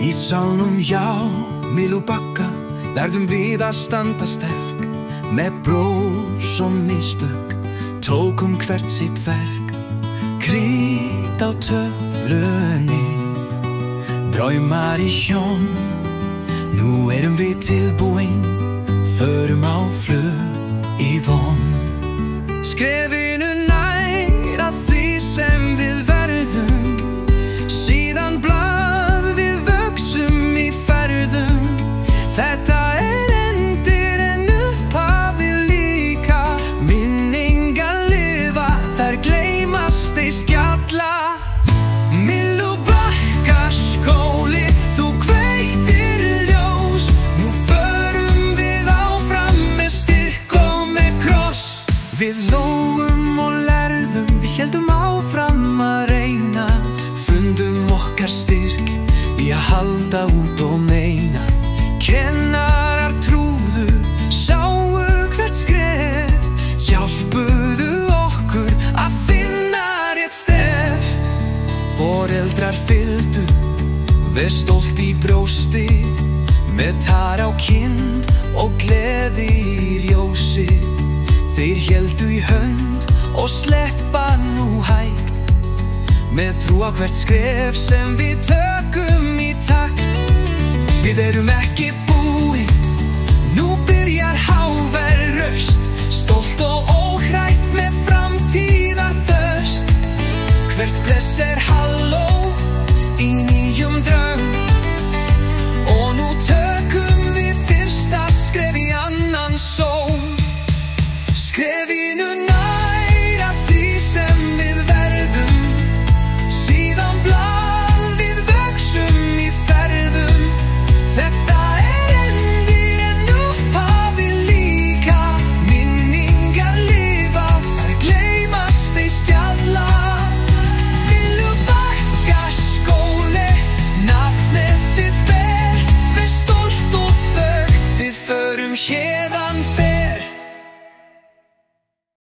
Í salnum já, Milubakka, lærðum við að standa sterk. Með brós og mistök, tókum hvert sitt verk. Krít á töflunni, draumar í sjón. Nú erum við tilbúin, förum á flug í von. Skrefinu nær að því sem við verðum, síðan blað við vöxum í ferðum. Þetta endir en upphafið líka, minningar lifa, þær gleymast ei skjalla. Milubakka skóli, þú kveiktir ljós. Nú förum við áfram með styrk og með kross. Við lógum og lærðum, við héldum áfram að reyna. Fundum okkar styrk í að halda út og meina. Kennarar trúðu, sáu hvert skref, hjálpuðu okkur að finna rétt stef. Foreldrar fylgdu, við stolt í brjósti, með tár á kinn og gleði í ljósi. Þeir héldu í hönd og sleppa nú hægt, með trú á hvert skref sem við tökum í takt. Við erum ekki búin, nú byrjar hávær raust. Stolt og óhrætt með framtíðar þörst. Hvert bless halló í